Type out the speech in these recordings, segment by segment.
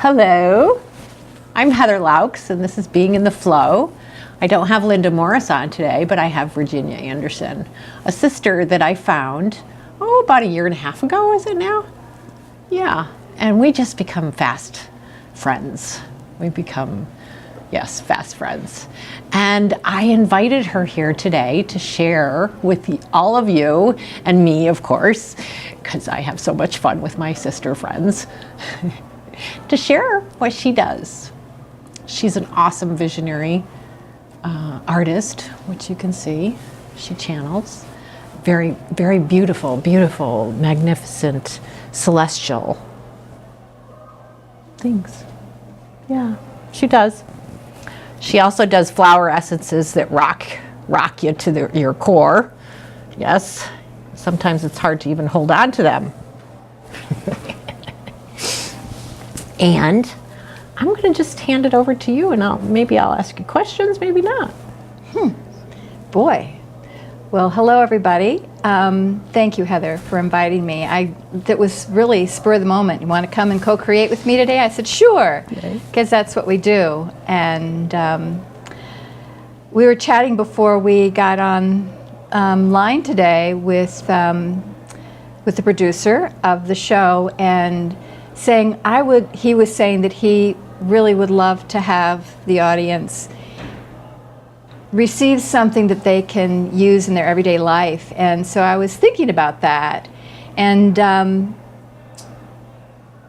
Hello, I'm Heather Laux, and this is Being in the Flow. I don't have Linda Morris on today, but I have Virginia Anderson, a sister that I found, about a year and a half ago, is it now? Yeah, and we just become fast friends. We become, yes, fast friends. And I invited her here today to share with all of you, and me, of course, because I have so much fun with my sister friends, to share what she does. She's an awesome visionary artist, which you can see. She channels very, very beautiful, beautiful, magnificent, celestial things. Yeah, she does. She also does flower essences that rock you to your core. Yes, sometimes it's hard to even hold on to them. And I'm going to just hand it over to you, and maybe I'll ask you questions, maybe not. Boy. Well, hello, everybody. Thank you, Heather, for inviting me. That was really spur of the moment. You want to come and co-create with me today? I said, sure, because that's what we do. And we were chatting before we got on line today with the producer of the show, and saying he was saying that he really would love to have the audience receive something that they can use in their everyday life. And so I was thinking about that. And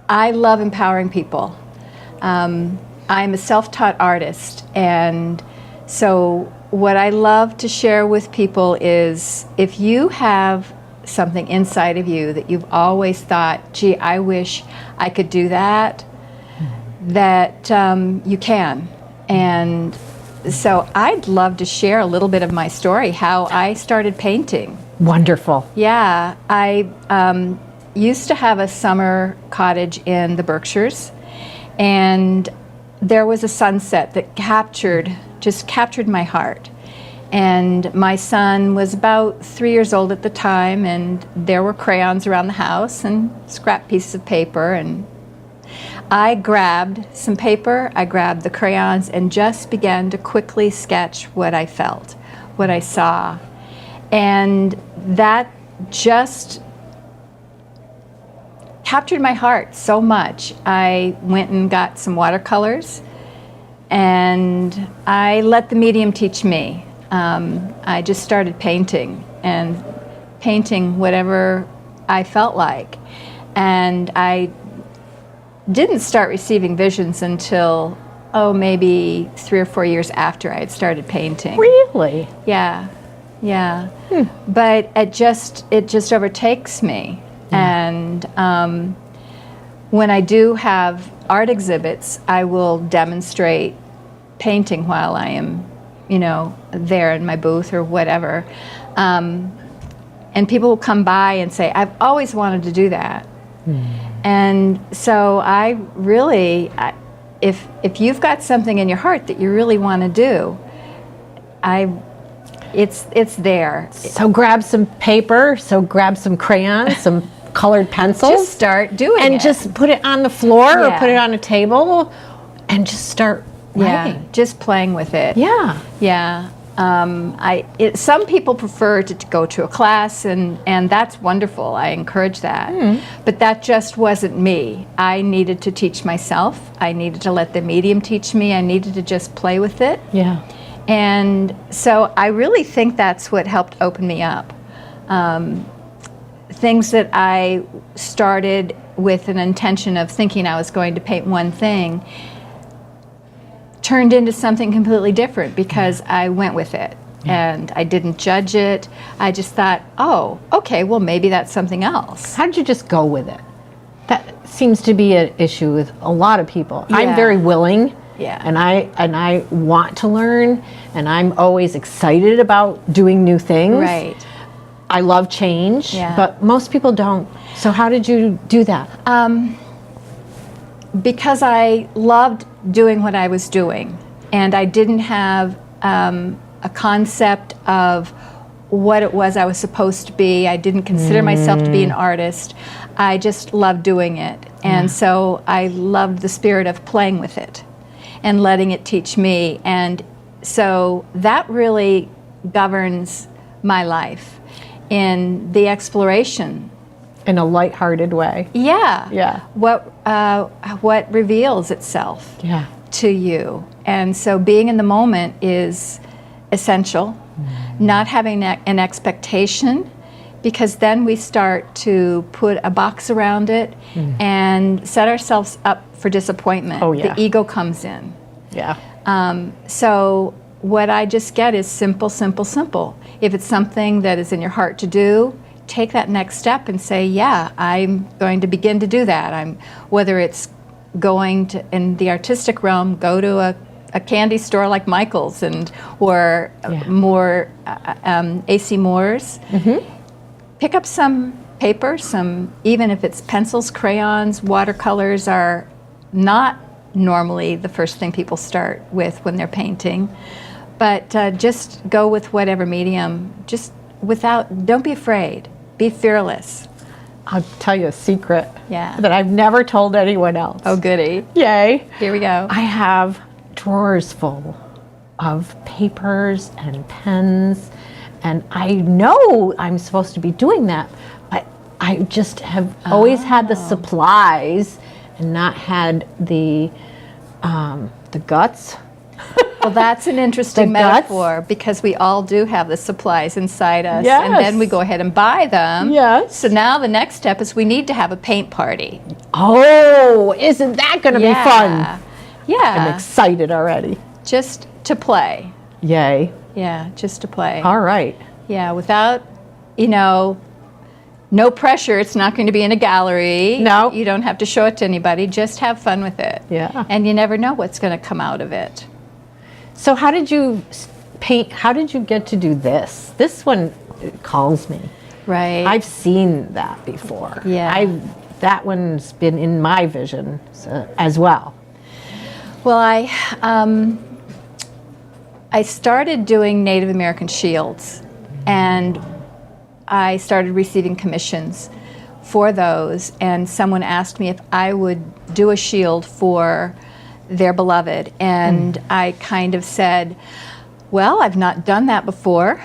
I love empowering people. I'm a self-taught artist. And so what I love to share with people is, if you have something inside of you that you've always thought, gee, I wish I could do that, that you can. And so I'd love to share a little bit of my story, how I started painting. Wonderful. Yeah, I used to have a summer cottage in the Berkshires, and there was a sunset that just captured my heart. And my son was about 3 years old at the time, and there were crayons around the house and scrap pieces of paper, and I grabbed some paper, I grabbed the crayons, and just began to quickly sketch what I felt, what I saw. And that just captured my heart so much. I went and got some watercolors, and I let the medium teach me. I just started painting whatever I felt like. And I didn't start receiving visions until, maybe 3 or 4 years after I had started painting. Really? Yeah. But it just overtakes me. And when I do have art exhibits, I will demonstrate painting while I am there in my booth or whatever. And people will come by and say, I've always wanted to do that. And so I really, if you've got something in your heart that you really want to do, it's there. So grab some paper, grab some crayons, some colored pencils. Just start doing it. And just put it on the floor or put it on a table and just start writing. Just playing with it. Yeah. Some people prefer to go to a class, and that's wonderful. I encourage that. But that just wasn't me. I needed to teach myself. I needed to let the medium teach me. I needed to just play with it. Yeah. And so I really think that's what helped open me up. Things that I started with an intention of thinking I was going to paint one thing turned into something completely different because I went with it. And I didn't judge it. I just thought, okay, well, maybe that's something else. How did you just go with it? That seems to be an issue with a lot of people. I'm very willing, and I want to learn, and I'm always excited about doing new things. Right. I love change, but most people don't. So how did you do that? Because I loved doing what I was doing, and I didn't have a concept of what it was I was supposed to be. I didn't consider myself to be an artist. I just loved doing it. And so I loved the spirit of playing with it and letting it teach me. And so that really governs my life in the exploration. In a lighthearted way. Yeah. Yeah. What reveals itself Yeah. to you. And so being in the moment is essential. Not having an expectation, because then we start to put a box around it and set ourselves up for disappointment. Oh, yeah. The ego comes in. Yeah. So what I just get is simple, simple, simple. If it's something that is in your heart to do, take that next step and say, yeah, I'm going to begin to do that. Whether it's going to, in the artistic realm, go to a candy store like Michael's or more AC Moore's. Pick up some paper, even if it's pencils, crayons, watercolors are not normally the first thing people start with when they're painting. But just go with whatever medium, don't be afraid, be fearless. I'll tell you a secret that I've never told anyone else. Oh, goody. Yay. Here we go. I have drawers full of papers and pens, and I know I'm supposed to be doing that, but I just have always had the supplies and not had the guts. Well, that's an interesting metaphor, because we all do have the supplies inside us, and then we go ahead and buy them. Yes. So now the next step is we need to have a paint party. Oh, isn't that going to be fun? Yeah. I'm excited already. Just to play. Yay. Yeah, just to play. All right. Yeah, without, no pressure. It's not going to be in a gallery. No. You don't have to show it to anybody. Just have fun with it. Yeah. And you never know what's going to come out of it. So how did you paint? How did you get to do this? This one calls me. Right. I've seen that before. Yeah. That one's been in my vision as well. Well, I started doing Native American shields, and I started receiving commissions for those, and someone asked me if I would do a shield for their beloved, and I kind of said, well, I've not done that before,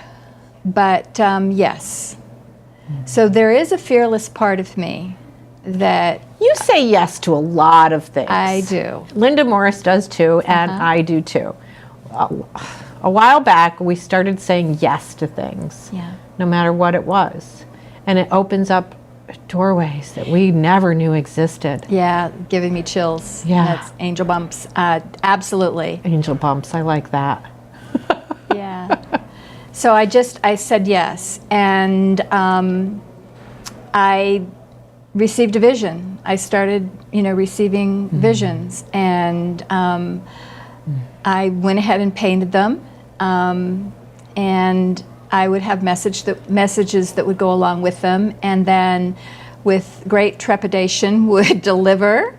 but yes. So there is a fearless part of me that... You say yes to a lot of things. I do. Linda Morris does too, and I do too. A while back, we started saying yes to things, no matter what it was. And it opens up doorways that we never knew existed. Yeah, giving me chills. Yeah. That's angel bumps. Absolutely. Angel bumps, I like that. Yeah. So I said yes. And I received a vision. I started, receiving visions. And I went ahead and painted them. And I would have messages that would go along with them, and then with great trepidation would deliver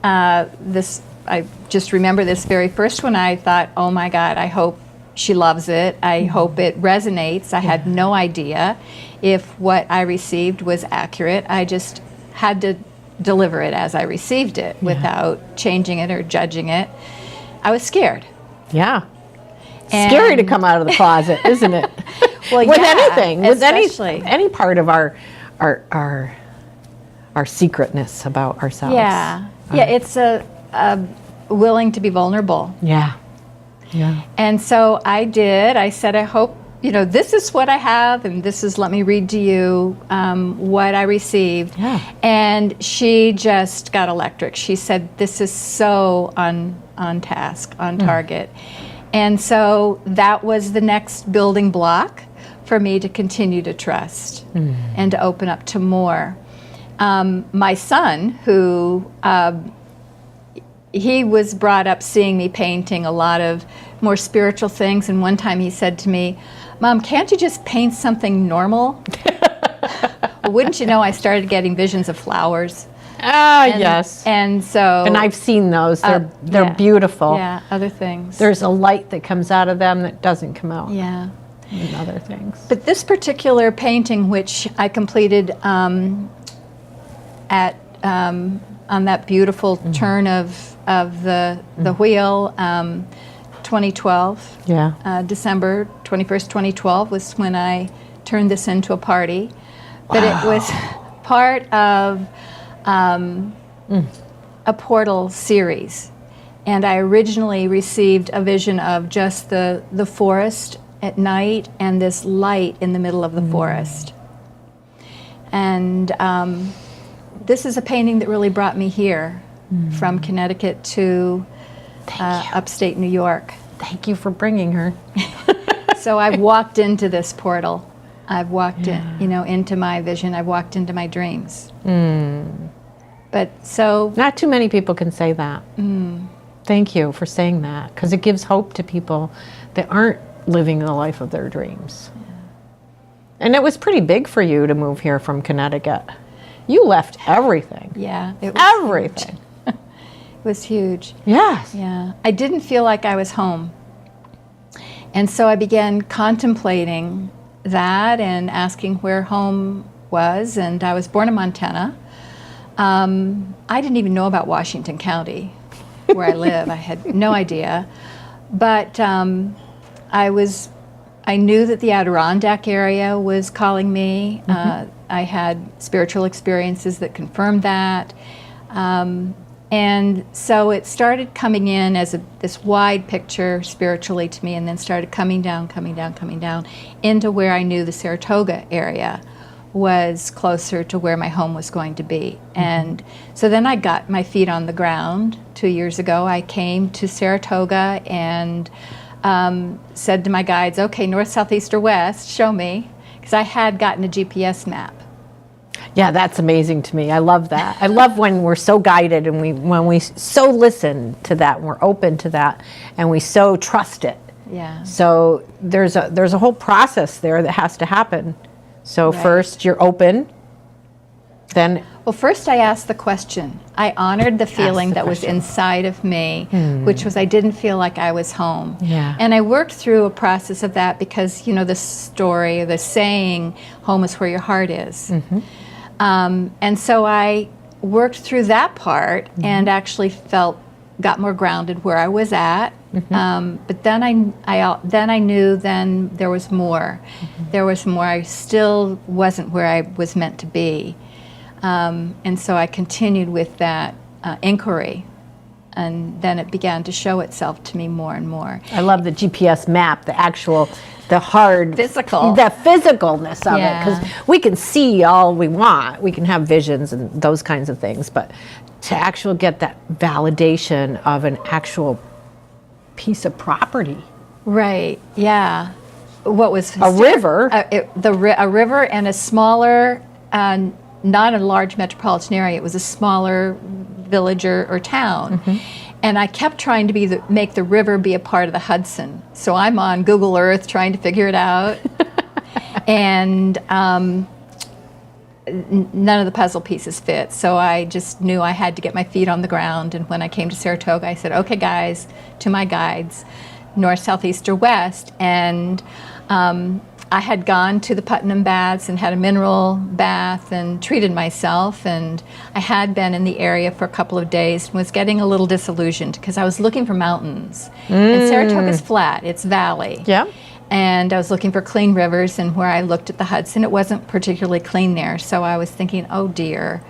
this. I just remember this very first one. I thought, oh my God, I hope she loves it. I hope it resonates. I had no idea if what I received was accurate. I just had to deliver it as I received it without changing it or judging it. I was scared. Yeah. Scary to come out of the closet, isn't it? Well, with yeah, anything, with especially. any part of our secretness about ourselves. Yeah, it's a willing to be vulnerable. Yeah, yeah. And so I did. I said, I hope this is what I have, and this is. Let me read to you what I received. Yeah. And she just got electric. She said, "This is so on task, on target." And so that was the next building block for me to continue to trust and to open up to more. My son, who he was brought up seeing me painting a lot of more spiritual things, and one time he said to me, "Mom, can't you just paint something normal?" Well, wouldn't you know, I started getting visions of flowers. Yes. And so... And I've seen those. They're beautiful. Yeah, other things. There's a light that comes out of them that doesn't come out. Yeah. and other things. But this particular painting, which I completed at on that beautiful turn of the wheel, 2012. Yeah. December 21st, 2012 was when I turned this into a party. But it was part of a portal series. And I originally received a vision of just the forest at night and this light in the middle of the forest. And this is a painting that really brought me here from Connecticut to upstate New York. Thank you for bringing her. So I've walked into this portal. I've walked in, into my vision. I've walked into my dreams. But so... Not too many people can say that. Thank you for saying that, because it gives hope to people that aren't living the life of their dreams. And it was pretty big for you to move here from Connecticut. You left everything. Yeah. It was Everything. Huge. It was huge. Yes. Yeah. I didn't feel like I was home. And so I began contemplating that and asking where home was. And I was born in Montana. I didn't even know about Washington County, where I live. I had no idea. But I knew that the Adirondack area was calling me. I had spiritual experiences that confirmed that. And so it started coming in as this wide picture spiritually to me, and then started coming down into where I knew the Saratoga area was closer to where my home was going to be. And so then I got my feet on the ground 2 years ago. I came to Saratoga and said to my guides, okay, north, south, east, or west, show me, because I had gotten a GPS map. Yeah, that's amazing to me. I love that. I love when we're so guided and when we so listen to that and we're open to that and we so trust it. Yeah. So there's a whole process there that has to happen. So first you're open, then... Well, first I asked the question. I honored the feeling that was inside of me, which was I didn't feel like I was home. Yeah. And I worked through a process of that because, the story, the saying, home is where your heart is. And so I worked through that part and actually got more grounded where I was at. But then I knew then there was more. There was more. I still wasn't where I was meant to be. And so I continued with that inquiry. And then it began to show itself to me more and more. I love the GPS map, the hard... Physical. The physicalness of it. Yeah. Because we can see all we want. We can have visions and those kinds of things. But to actually get that validation of an actual piece of property. Right, yeah. What was... A river. A river and a smaller... not a large metropolitan area, it was a smaller village or town. And I kept trying to make the river be a part of the Hudson. So I'm on Google Earth trying to figure it out. And none of the puzzle pieces fit. So I just knew I had to get my feet on the ground. And when I came to Saratoga, I said, okay guys, to my guides, north, south, east, or west. And I had gone to the Putnam Baths and had a mineral bath and treated myself, and I had been in the area for a couple of days and was getting a little disillusioned because I was looking for mountains. And Saratoga's flat, it's valley. Yeah. And I was looking for clean rivers, and where I looked at the Hudson, it wasn't particularly clean there, so I was thinking, oh dear.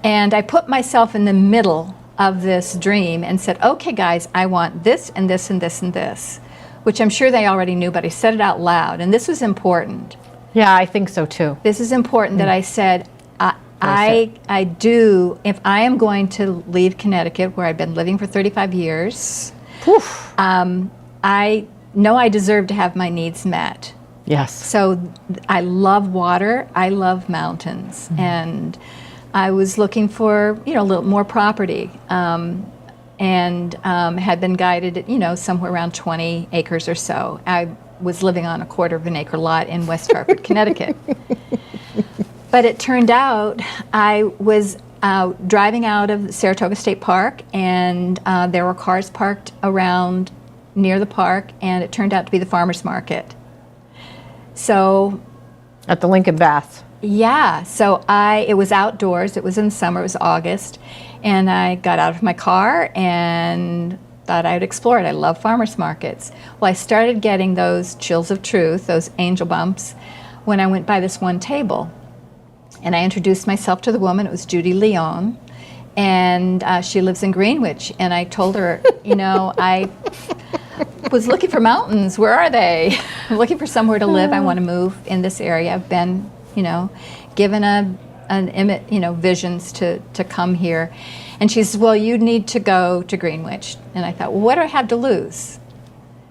And I put myself in the middle of this dream and said, okay guys, I want this and this and this and this. Which I'm sure they already knew, but I said it out loud, and this was important. Yeah, I think so too. This is important that I said, I do, if I am going to leave Connecticut, where I've been living for 35 years, I know I deserve to have my needs met. Yes. So I love water, I love mountains, and I was looking for, a little more property. And had been guided at, somewhere around 20 acres or so. I was living on a 1/4 of an acre lot in West Hartford, Connecticut. But it turned out I was driving out of Saratoga State Park, and there were cars parked around near the park, and it turned out to be the farmer's market. So At the Lincoln Baths. yeah, so it was outdoors. It was in summer. It was August, and I got out of my car and thought I would explore it. I love farmers markets. Well, I started getting those chills of truth, those angel bumps, when I went by this one table, and I introduced myself to the woman. It was Judy Leon, and she lives in Greenwich. And I told her, you know, I was looking for mountains. Where are they? I'm looking for somewhere to live. I want to move in this area. I've been, you know, given visions to come here. And she says, well, you need to go to Greenwich. And I thought, well, what do I have to lose?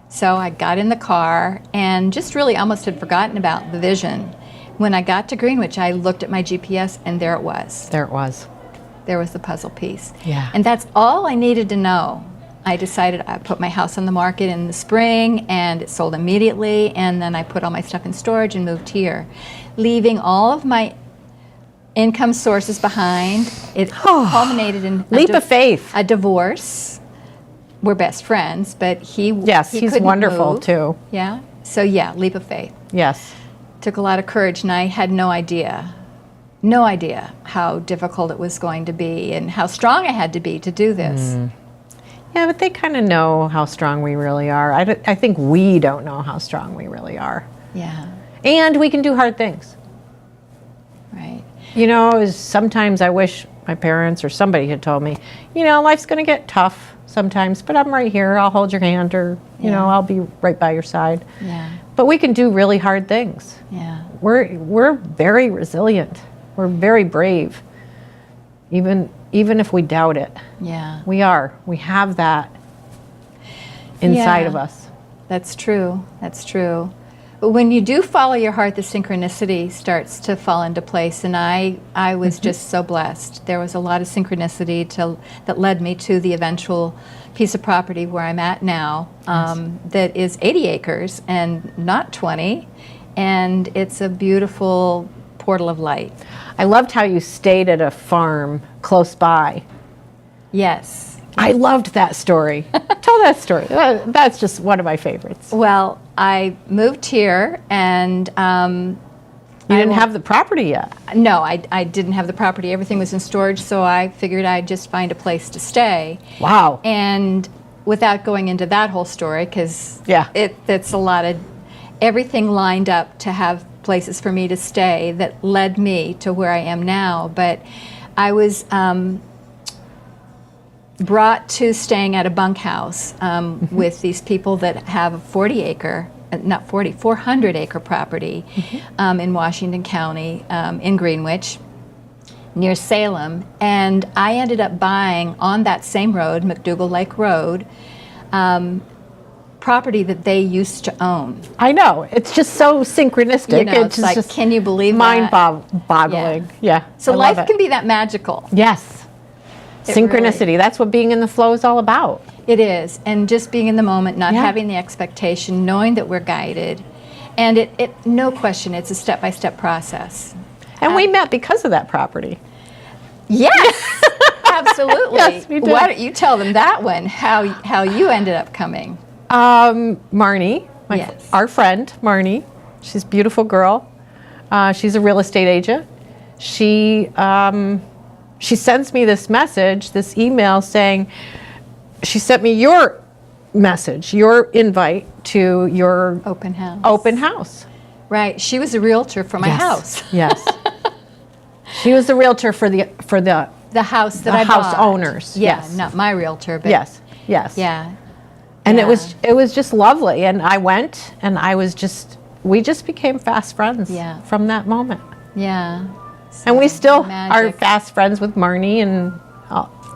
So I got in the car and just really almost had forgotten about the vision. When I got to Greenwich, I looked at my GPS, and there it was. There it was. There was the puzzle piece. Yeah. And that's all I needed to know. I decided I put my house on the market in the spring, and it sold immediately, and then I put all my stuff in storage and moved here, leaving all of my income sources behind. It culminated in Leap of faith. a divorce. We're best friends, but Yes, he's couldn't wonderful move. too. Yeah. So yeah, leap of faith. Yes. Took a lot of courage, and I had no idea how difficult it was going to be and how strong I had to be to do this. Yeah, but they kind of know how strong we really are. I think we don't know how strong we really are. Yeah, And we can do hard things. right. You know, sometimes I wish my parents or somebody had told me, you know, life's going to get tough sometimes, but I'm right here. I'll hold your hand, or, you know, I'll be right by your side. Yeah, But we can do really hard things. yeah, We're very resilient. We're very brave. Even if we doubt it. yeah. We are. We have that inside Yeah. of us. That's true. That's true. But when you do follow your heart, the synchronicity starts to fall into place. And I was just so blessed. There was a lot of synchronicity that led me to the eventual piece of property where I'm at now, that is 80 acres and not 20. And it's a beautiful portal of light. I loved how you stayed at a farm close by. Yes. I loved that story. Tell that story. That's just one of my favorites. Well, I moved here, and You didn't have the property yet. no, I didn't have the property. Everything was in storage, so I figured I'd just find a place to stay. Wow. And without going into that whole story, because Yeah. it's a lot of everything lined up to have places for me to stay that led me to where I am now. But I was brought to staying at a bunkhouse with these people that have a 400-acre property in Washington County, in Greenwich, near Salem. And I ended up buying on that same road, McDougal Lake Road, property that they used to own. I know. It's just so synchronistic. You know, it's like, just can you believe that? mind-boggling. Yeah. So I love life it. can be that magical. Yes. It Synchronicity. really- That's what being in the flow is all about. It is, and just being in the moment, not Yeah. having the expectation, knowing that we're guided, and it no question, it's a step-by-step process. And we met because of that property. Yes, absolutely. Yes, we did. Why don't you tell them that one? How you ended up coming? Marnie, Yes. our friend Marnie, she's a beautiful girl. She's a real estate agent. She sends me this message, this email saying, she sent me your message, your invite to your Open house. open house. Right. She was a realtor for my Yes. house. Yes. She was the realtor for the The house that The I house bought. owners, Yeah, yes. not my realtor, but yes. yeah. And Yeah. it was just lovely. And I went, and we just became fast friends Yeah. from that moment. Yeah. And we So, still are magic. fast friends with Marnie and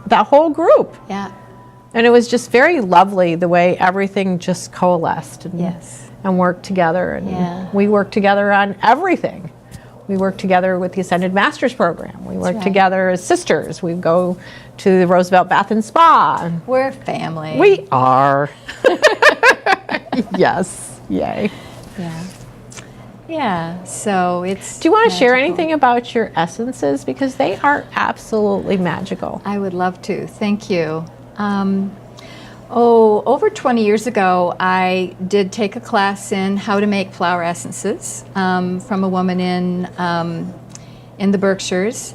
that whole group. Yeah. And it was just very lovely the way everything just coalesced and, Yes. and worked together. And Yeah. we worked together on everything. We worked together with the Ascended Masters program. We worked right. together as sisters. We go to the Roosevelt Bath and Spa. We're family. We are. Yes. Yay. Yeah. Yeah. So it's. Do you want to share magical. anything about your essences? Because they are absolutely magical. I would love to. Thank you. Oh, over 20 years ago, I did take a class in how to make flower essences from a woman in the Berkshires.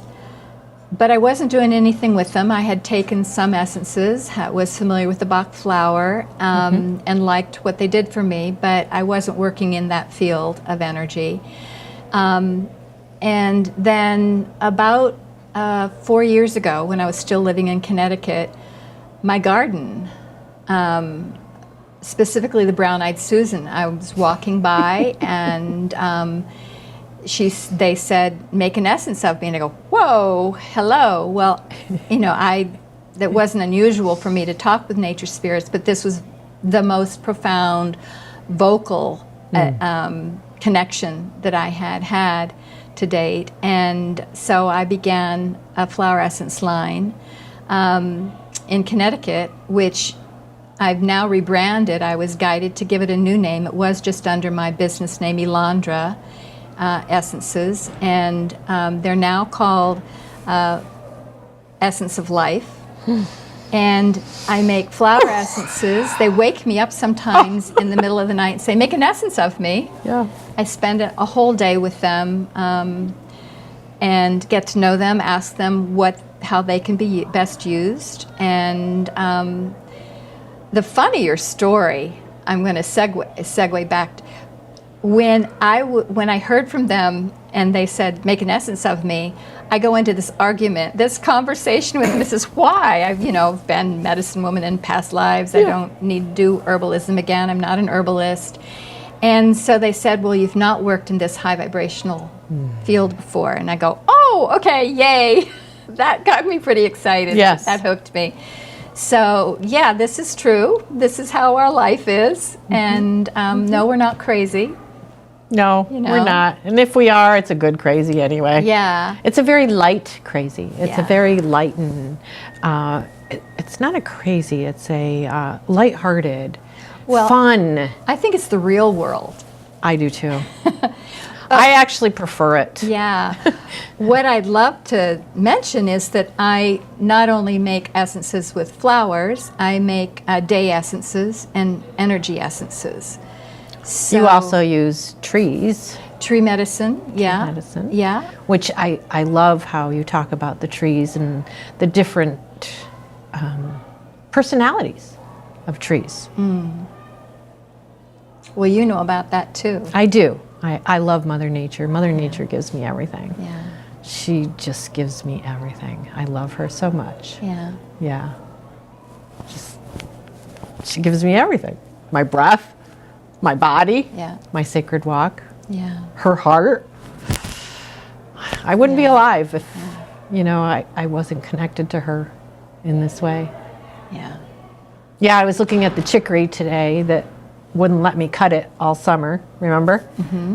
But I wasn't doing anything with them. I had taken some essences, was familiar with the Bach flower, and liked what they did for me, but I wasn't working in that field of energy. And then about 4 years ago, when I was still living in Connecticut, my garden, specifically the brown-eyed Susan, I was walking by and they said, make an essence of me, and I go, whoa, hello. Well, that wasn't unusual for me to talk with nature spirits, but this was the most profound vocal connection that I had to date. And so I began a flower essence line in Connecticut, which I've now rebranded. I was guided to give it a new name. It was just under my business name, Elandra Essences, and they're now called Essence of Life. And I make flower essences. They wake me up sometimes in the middle of the night and say, make an essence of me. Yeah. I spend a whole day with them and get to know them, ask them how they can be best used. And the funnier story, I'm going to segue back to, when I heard from them and they said, make an essence of me, I go into this conversation with Mrs. Y. I've been medicine woman in past lives. I don't need to do herbalism again. I'm not an herbalist. And so they said, well, you've not worked in this high vibrational field before. And I go, oh, okay, yay. That got me pretty excited. Yes. That hooked me. So, yeah, this is true. This is how our life is. And no, we're not crazy. No, we're not. And if we are, it's a good crazy anyway. Yeah. It's a very light crazy. It's a Yeah. very light and, it's not a crazy, it's a lighthearted, fun. I think it's the real world. I do too. I actually prefer it. Yeah. What I'd love to mention is that I not only make essences with flowers, I make day essences and energy essences. So, You also use trees. tree medicine, yeah. Medicine. Yeah. Which I love how you talk about the trees and the different personalities of trees. Well, you know about that too. I do. I love Mother Nature. Mother Nature gives me everything. Yeah. She just gives me everything. I love her so much. Yeah. Yeah. She gives me everything. My breath, my body, Yeah. my sacred walk, Yeah. her heart. I wouldn't be alive if, I wasn't connected to her in this way. Yeah. Yeah, I was looking at the chicory today that wouldn't let me cut it all summer, remember?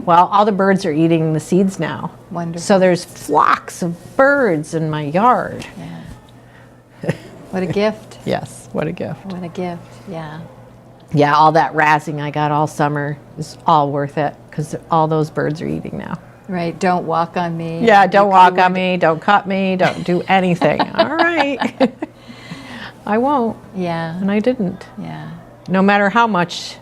Well, all the birds are eating the seeds now. Wonderful. So there's flocks of birds in my yard. Yeah. What a gift. Yes, what a gift. What a gift. Yeah. Yeah, all that razzing I got all summer is all worth it because all those birds are eating now. Right. Don't walk on me. Yeah, don't walk on me, don't cut me, don't do anything. All right. I won't, Yeah. and I didn't. Yeah. No matter how much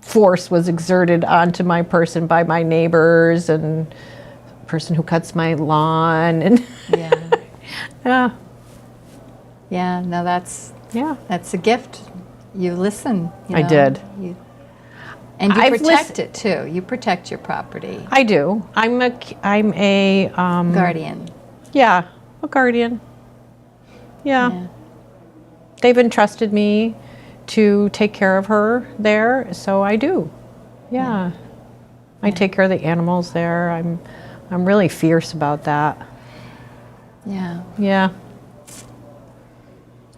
force was exerted onto my person by my neighbors and the person who cuts my lawn and Yeah. yeah, Yeah. No, that's a gift. You listen. I did. And you I've protect it too. You protect your property. I do. I'm a Guardian. Yeah, a guardian. Yeah. They've entrusted me to take care of her there, so I do. Yeah. I take care of the animals there. I'm really fierce about that. Yeah. Yeah.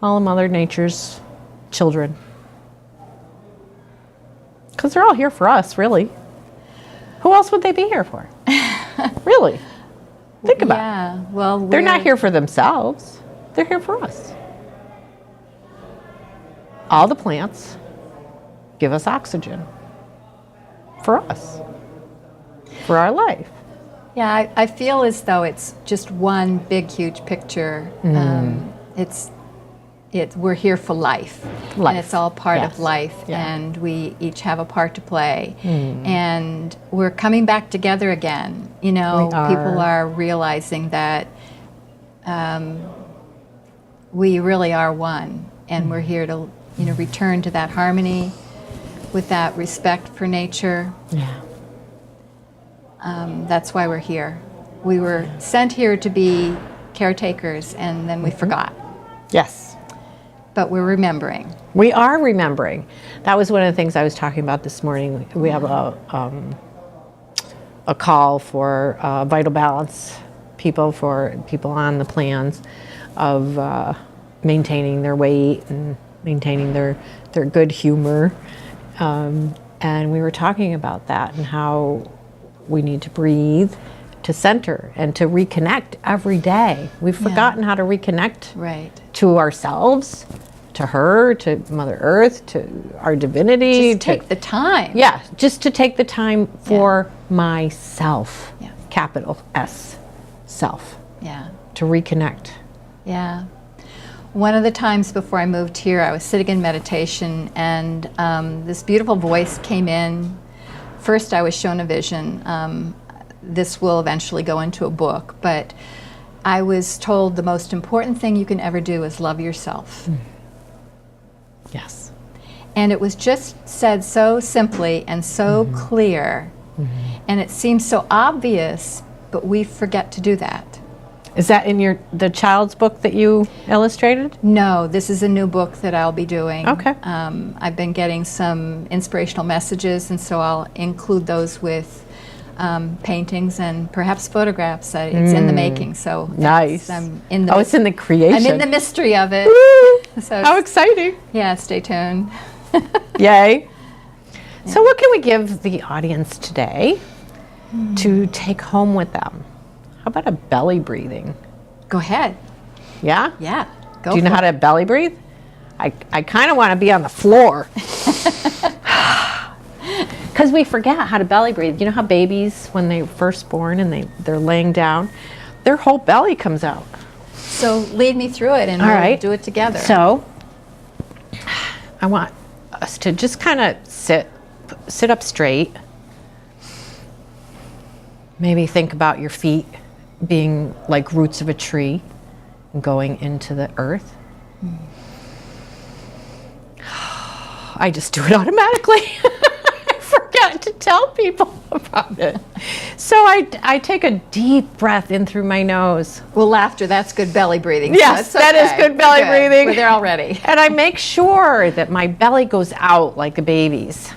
All of Mother Nature's children. Because they're all here for us, really. Who else would they be here for? Really? Think about it. Yeah. Well, They're not here for themselves. They're here for us. All the plants give us oxygen for us, for our life. Yeah, I feel as though it's just one big, huge picture. It's we're here for life. Life. And it's all part Yes. of life, Yeah. and we each have a part to play. And we're coming back together again. You know, We are. people are realizing that we really are one, and we're here to, you know, return to that harmony with that respect for nature. Yeah. That's why we're here. We were sent here to be caretakers, and then we forgot. Yes. But we're remembering. We are remembering. That was one of the things I was talking about this morning. We have a call for vital balance for people on the plans of maintaining their weight and maintaining their good humor. And we were talking about that and how we need to breathe, to center, and to reconnect every day. We've forgotten how to reconnect Right. to ourselves, to her, to Mother Earth, to our divinity. Just take the time. Yeah, just to take the time for myself, Yeah. capital S, self, Yeah. to reconnect. Yeah. One of the times before I moved here, I was sitting in meditation, and this beautiful voice came in. First, I was shown a vision. This will eventually go into a book, but I was told the most important thing you can ever do is love yourself. Yes. And it was just said so simply and so clear, and it seems so obvious, but we forget to do that. Is that in the child's book that you illustrated? No, this is a new book that I'll be doing. Okay. I've been getting some inspirational messages, and so I'll include those with paintings and perhaps photographs. It's in the making, so Nice. I'm in the. Oh, it's in the creation. I'm in the mystery of it. Woo! So How exciting. yeah, stay tuned. Yay. So what can we give the audience today to take home with them? How about a belly breathing? Go ahead. Yeah? Yeah. Go. Do you know for how it. to belly breathe? I kind of want to be on the floor. Because we forget how to belly breathe. You know how babies, when they're first born and they're laying down, their whole belly comes out. So lead me through it, and All we'll right. do it together. So I want us to just kind of sit up straight. Maybe think about your feet being like roots of a tree and going into the earth. I just do it automatically. I forget to tell people about it. So I take a deep breath in through my nose. well, laughter, that's good belly breathing. Yes, so that's that is okay. good belly breathing. We're there already. And I make sure that my belly goes out like a baby's.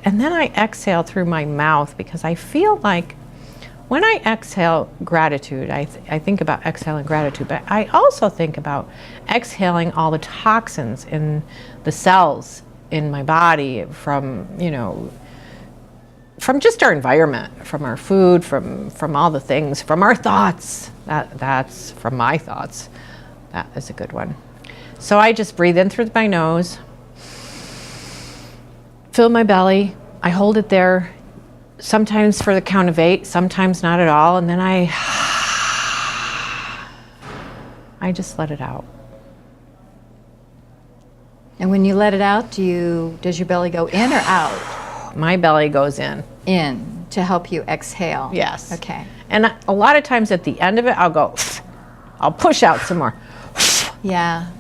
And then I exhale through my mouth, because I feel like when I exhale gratitude, I think about exhaling gratitude, but I also think about exhaling all the toxins in the cells in my body from just our environment, from our food, from all the things, from our thoughts. That's from my thoughts. That is a good one. So I just breathe in through my nose, fill my belly. I hold it there, sometimes for the count of 8, sometimes not at all, and then I just let it out. And when you let it out, does your belly go in or out? My belly goes in. In, to help you exhale. Yes. Okay. And a lot of times at the end of it, I'll push out some more. Yeah.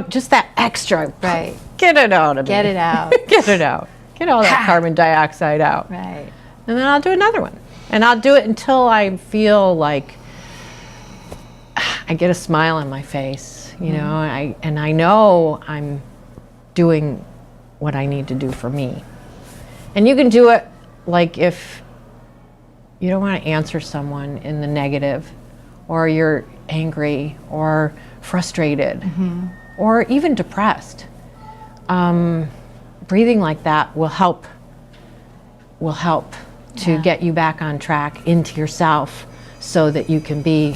Just that extra. Right. Get it out of me. Get it out. Get it out. Get all that carbon dioxide out. Right. And then I'll do another one. And I'll do it until I feel like I get a smile on my face, and I know I'm doing what I need to do for me. And you can do it like if you don't want to answer someone in the negative, or you're angry or frustrated, or even depressed. Breathing like that will help to get you back on track into yourself, so that you can be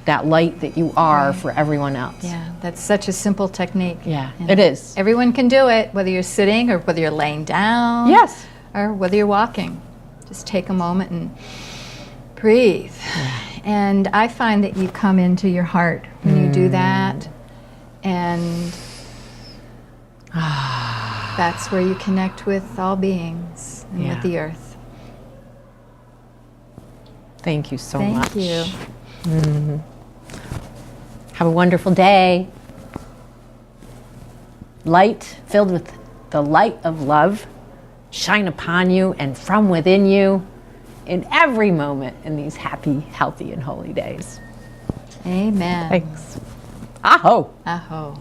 that light that you are for everyone else. Yeah, that's such a simple technique. Yeah, it is. Everyone can do it, whether you're sitting or whether you're laying down. Yes. Or whether you're walking. Just take a moment and breathe And I find that you come into your heart when you do that, and that's where you connect with all beings and Yeah. with the earth. Thank you so Thank much. you. Have a wonderful day. Light filled with the light of love shine upon you and from within you in every moment in these happy, healthy, and holy days. Amen. Thanks. Aho. Aho.